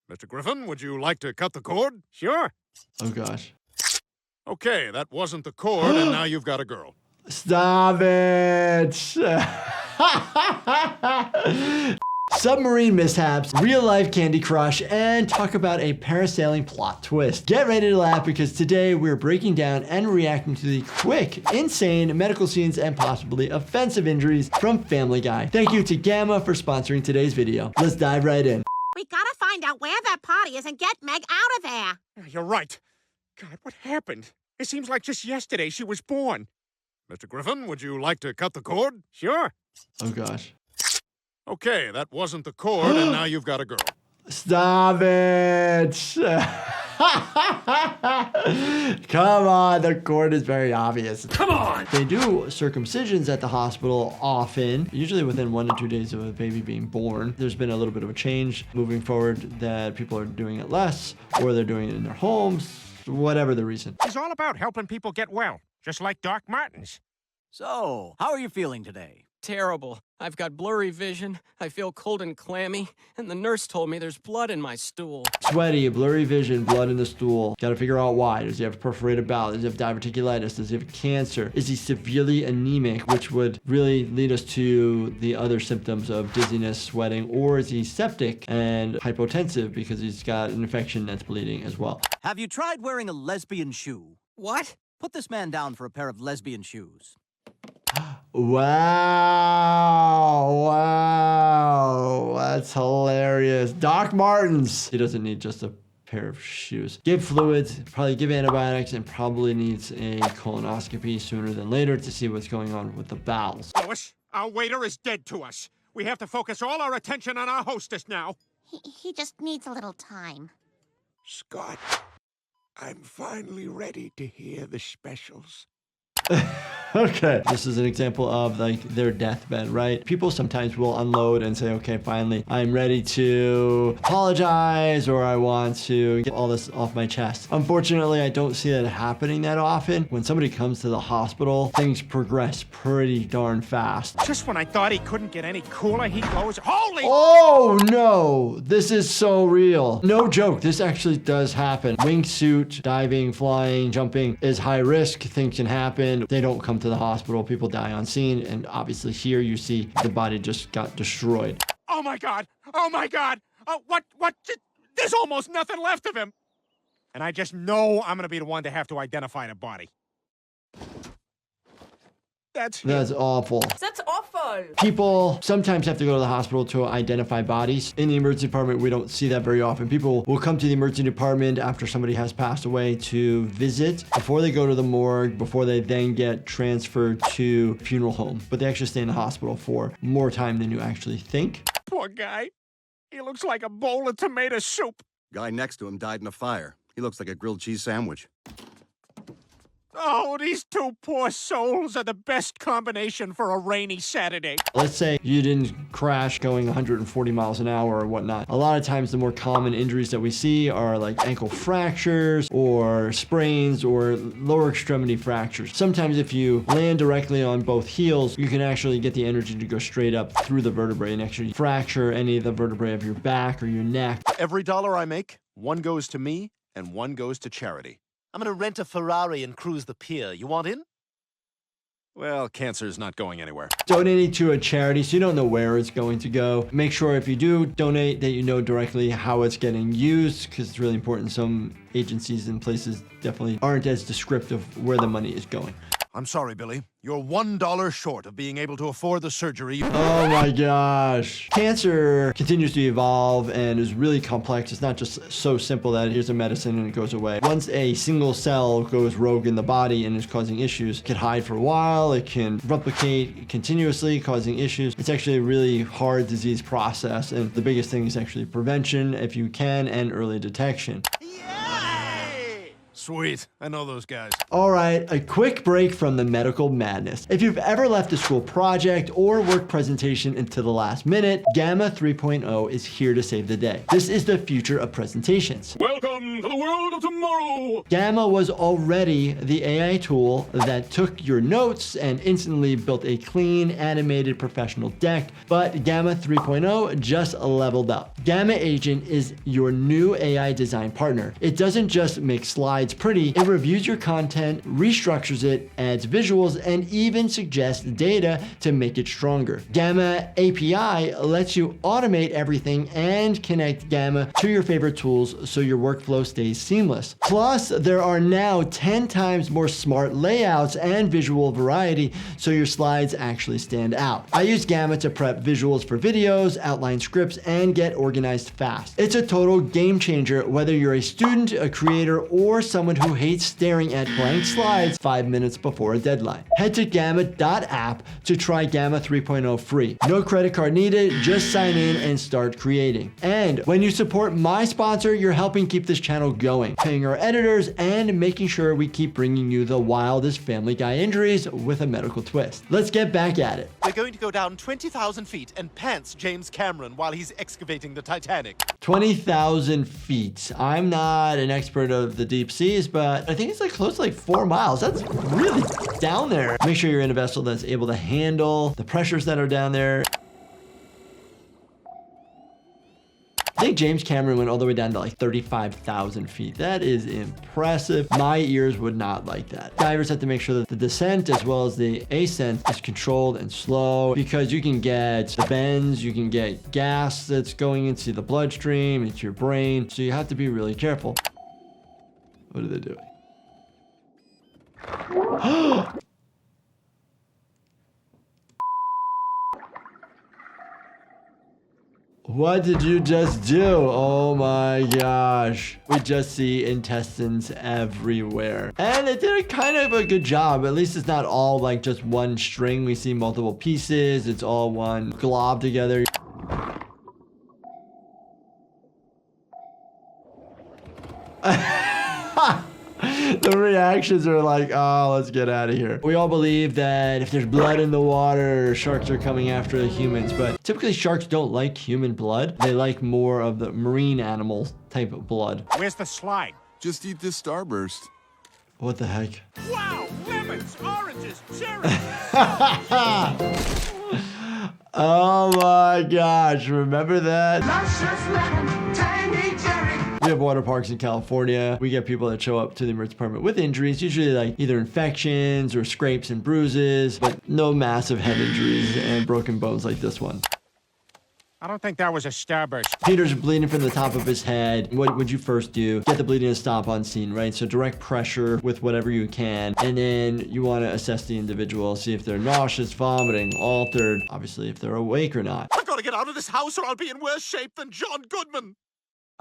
Mr. Griffin, would you like to cut the cord? Sure. Oh, gosh. Okay, that wasn't the cord, and now you've got a girl. Stop it. Submarine mishaps, real life Candy Crush, and talk about a parasailing plot twist. Get ready to laugh because today we're breaking down and reacting to the quick, insane medical scenes and possibly offensive injuries from Family Guy. Thank you to Gamma for sponsoring today's video. Let's dive right in. We gotta find out where that party is and get Meg out of there. You're right. God, what happened? It seems like just yesterday she was born. Mr. Griffin, would you like to cut the cord? Sure. Oh, gosh. Okay, that wasn't the cord, and now you've got a girl. Stop it. Come on, the cord is very obvious. Come on! They do circumcisions at the hospital often, usually within 1 to 2 days of a baby being born. There's been a little bit of a change moving forward that people are doing it less, or they're doing it in their homes, whatever the reason. It's all about helping people get well, just like Doc Martens. So, how are you feeling today? Terrible. I've got blurry vision, I feel cold and clammy, and the nurse told me there's blood in my stool. Sweaty, blurry vision, blood in the stool. Gotta figure out why. Does he have perforated bowel? Does he have diverticulitis? Does he have cancer? Is he severely anemic, which would really lead us to the other symptoms of dizziness, sweating, or is he septic and hypotensive because he's got an infection that's bleeding as well? Have you tried wearing a lesbian shoe? What? Put this man down for a pair of lesbian shoes. Wow, that's hilarious. Doc Martens. He doesn't need just a pair of shoes. Give fluids, probably give antibiotics, and probably needs a colonoscopy sooner than later to see what's going on with the bowels. Lois, our waiter is dead to us. We have to focus all our attention on our hostess now. He just needs a little time. Scott, I'm finally ready to hear the specials. Okay, this is an example of like their deathbed, right? People sometimes will unload and say, okay, finally, I'm ready to apologize, or I want to get all this off my chest. Unfortunately, I don't see that happening that often. When somebody comes to the hospital, things progress pretty darn fast. Just when I thought he couldn't get any cooler, he goes, holy! Oh no, this is so real. No joke, this actually does happen. Wingsuit, diving, flying, jumping is high risk. Things can happen. They don't come to the hospital, people die on scene, and obviously here you see the body just got destroyed. Oh my God! Oh my God! What? There's almost nothing left of him! And I just know I'm gonna be the one to have to identify the body. That's awful. That's awful. People sometimes have to go to the hospital to identify bodies. In the emergency department, we don't see that very often. People will come to the emergency department after somebody has passed away to visit before they go to the morgue, before they then get transferred to funeral home. But they actually stay in the hospital for more time than you actually think. poor guy. He looks like a bowl of tomato soup. Guy next to him died in a fire. He looks like a grilled cheese sandwich. Oh, these two poor souls are the best combination for a rainy Saturday. Let's say you didn't crash going 140 miles an hour or whatnot. A lot of times the more common injuries that we see are like ankle fractures or sprains or lower extremity fractures. Sometimes if you land directly on both heels, you can actually get the energy to go straight up through the vertebrae and actually fracture any of the vertebrae of your back or your neck. Every dollar I make, one goes to me and one goes to charity. I'm gonna rent a Ferrari and cruise the pier. You want in? Well, cancer's not going anywhere. Donating to a charity so you don't know where it's going to go. Make sure if you do donate that you know directly how it's getting used, because it's really important. Some agencies and places definitely aren't as descriptive where the money is going. I'm sorry, Billy. You're $1 short of being able to afford the surgery. Oh my gosh. Cancer continues to evolve and is really complex. It's not just so simple that here's a medicine and it goes away. Once a single cell goes rogue in the body and is causing issues, it can hide for a while, it can replicate continuously, causing issues. It's actually a really hard disease process, and the biggest thing is actually prevention, if you can, and early detection. Sweet. I know those guys. All right, a quick break from the medical madness. If you've ever left a school project or work presentation until the last minute, Gamma 3.0 is here to save the day. This is the future of presentations. Welcome to the world of tomorrow. Gamma was already the AI tool that took your notes and instantly built a clean, animated, professional deck, but Gamma 3.0 just leveled up. Gamma Agent is your new AI design partner. It doesn't just make slides pretty, it reviews your content, restructures it, adds visuals, and even suggests data to make it stronger. Gamma API lets you automate everything and connect Gamma to your favorite tools so your workflow stays seamless. Plus, there are now 10 times more smart layouts and visual variety so your slides actually stand out. I use Gamma to prep visuals for videos, outline scripts, and get organized fast. It's a total game changer whether you're a student, a creator, or someone who hates staring at blank slides 5 minutes before a deadline. Head to gamma.app to try Gamma 3.0 free. No credit card needed, just sign in and start creating. And when you support my sponsor, you're helping keep this channel going, paying our editors, and making sure we keep bringing you the wildest Family Guy injuries with a medical twist. Let's get back at it. We're going to go down 20,000 feet and pants James Cameron while he's excavating the Titanic. 20,000 feet. I'm not an expert of the deep seas, but I think it's like close to like 4 miles. That's really down there. Make sure you're in a vessel that's able to handle the pressures that are down there. I think James Cameron went all the way down to like 35,000 feet. That is impressive. My ears would not like that. Divers have to make sure that the descent as well as the ascent is controlled and slow, because you can get the bends, you can get gas that's going into the bloodstream, into your brain. So you have to be really careful. What are they doing? What did you just do? Oh my gosh. We just see intestines everywhere. And they did a kind of a good job. At least it's not all like just one string. We see multiple pieces. It's all one glob together. The reactions are like, oh, let's get out of here. We all believe that if there's blood in the water, sharks are coming after the humans, but typically sharks don't like human blood. They like more of the marine animal type of blood. Where's the slide? Just eat this Starburst. What the heck? Wow! Lemons, oranges, cherries! Oh my gosh, remember that? We have water parks in California. We get people that show up to the emergency department with injuries, usually like either infections or scrapes and bruises, but no massive head injuries and broken bones like this one. I don't think that was a starburst. Peter's bleeding from the top of his head. What would you first do? Get the bleeding to stop on scene, right? So direct pressure with whatever you can. And then you want to assess the individual, see if they're nauseous, vomiting, altered, obviously if they're awake or not. I've got to get out of this house or I'll be in worse shape than John Goodman.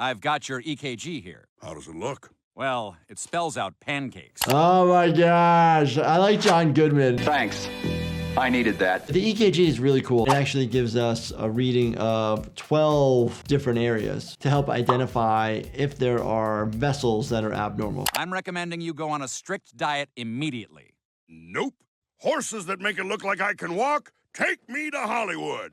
I've got your EKG here. How does it look? Well, it spells out pancakes. Oh my gosh. I like John Goodman. Thanks. I needed that. The EKG is really cool. It actually gives us a reading of 12 different areas to help identify if there are vessels that are abnormal. I'm recommending you go on a strict diet immediately. Nope. Horses that make it look like I can walk, take me to Hollywood.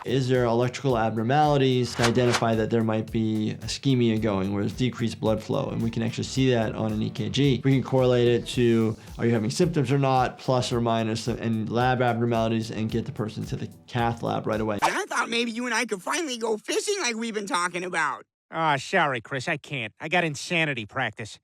Is there electrical abnormalities to identify that there might be ischemia going, where there's decreased blood flow? And we can actually see that on an EKG. We can correlate it to, are you having symptoms or not, plus or minus, and lab abnormalities, and get the person to the cath lab right away. I thought maybe you and I could finally go fishing like we've been talking about. Ah, sorry, Chris, I can't. I got insanity practice.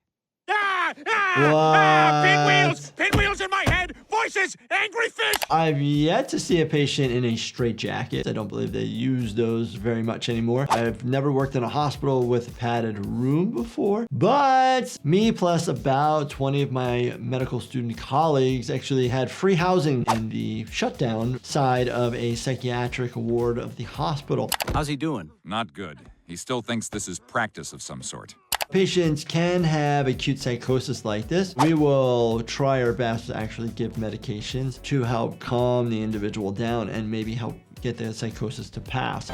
Pinwheels in my head, voices, angry fish. I've yet to see a patient in a straitjacket. I don't believe they use those very much anymore. I've never worked in a hospital with a padded room before, but me plus about 20 of my medical student colleagues actually had free housing in the shutdown side of a psychiatric ward of the hospital. How's he doing? Not good. He still thinks this is practice of some sort. Patients can have acute psychosis like this. We will try our best to actually give medications to help calm the individual down and maybe help get the psychosis to pass.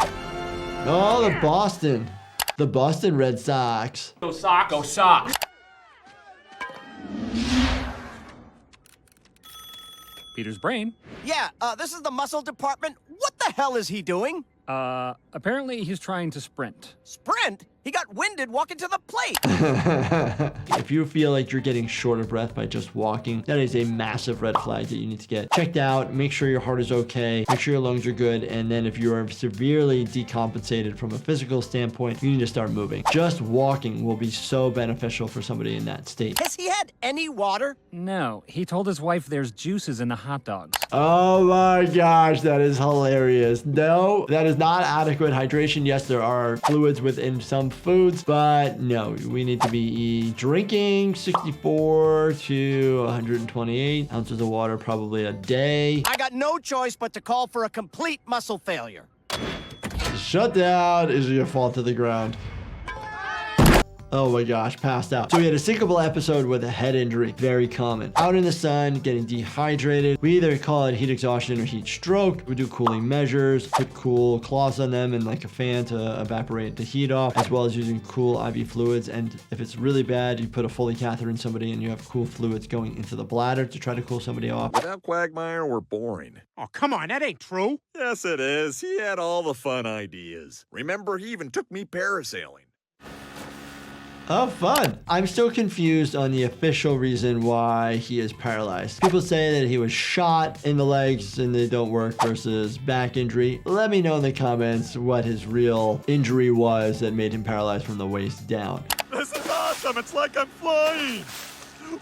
Oh, the Boston. The Boston Red Sox. Go Sox. Go Sox. Peter's brain. Yeah, this is the muscle department. What the hell is he doing? Apparently he's trying to sprint. Sprint? He got winded walking to the plate. If you feel like you're getting short of breath by just walking, that is a massive red flag that you need to get checked out. Make sure your heart is okay. Make sure your lungs are good. And then if you are severely decompensated from a physical standpoint, you need to start moving. Just walking will be so beneficial for somebody in that state. Has he had any water? No, he told his wife there's juices in the hot dogs. Oh my gosh, that is hilarious. No, that is not adequate hydration. Yes, there are fluids within some foods, but no, we need to be drinking 64 to 128 ounces of water probably a day. I got no choice but to call for a complete muscle failure. Shut down is your fall to the ground. Oh my gosh, passed out. So we had a syncopal episode with a head injury, very common. Out in the sun, getting dehydrated. We either call it heat exhaustion or heat stroke. We do cooling measures, put cool cloths on them and like a fan to evaporate the heat off, as well as using cool IV fluids. And if it's really bad, you put a Foley catheter in somebody and you have cool fluids going into the bladder to try to cool somebody off. Without Quagmire, we're boring. Oh, come on, that ain't true. Yes, it is. He had all the fun ideas. Remember, he even took me parasailing. Oh, fun. I'm still confused on the official reason why he is paralyzed. People say that he was shot in the legs and they don't work versus back injury. Let me know in the comments what his real injury was that made him paralyzed from the waist down. This is awesome. It's like I'm flying.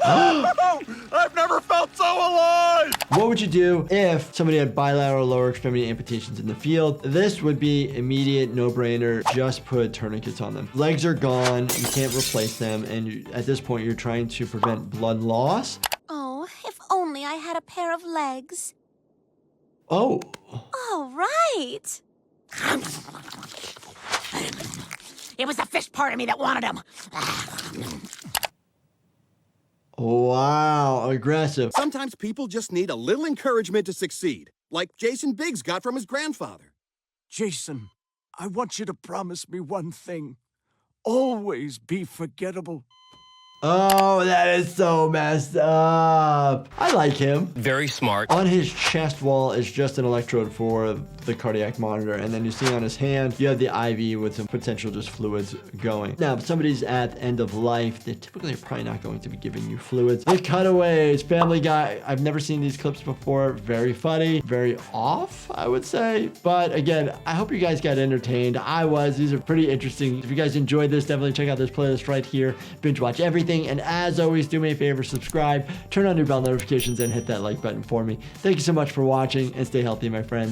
I've never felt so alive! What would you do if somebody had bilateral lower extremity amputations in the field? This would be immediate no-brainer. Just put tourniquets on them. Legs are gone. You can't replace them. And at this point, you're trying to prevent blood loss. Oh, if only I had a pair of legs. Oh. All right. It was the fish part of me that wanted him. Wow, aggressive. Sometimes people just need a little encouragement to succeed, like Jason Biggs got from his grandfather. Jason, I want you to promise me one thing. Always be forgettable. Oh, that is so messed up. I like him. Very smart. On his chest wall is just an electrode for the cardiac monitor. And then you see on his hand, you have the IV with some potential just fluids going. Now, if somebody's at the end of life, they typically are probably not going to be giving you fluids. The Cutaways, Family Guy. I've never seen these clips before. Very funny, very off, I would say. But again, I hope you guys got entertained. I was. These are pretty interesting. If you guys enjoyed this, definitely check out this playlist right here. Binge watch everything. And as always, do me a favor, subscribe, turn on your bell notifications, and hit that like button for me. Thank you so much for watching, and stay healthy, my friends.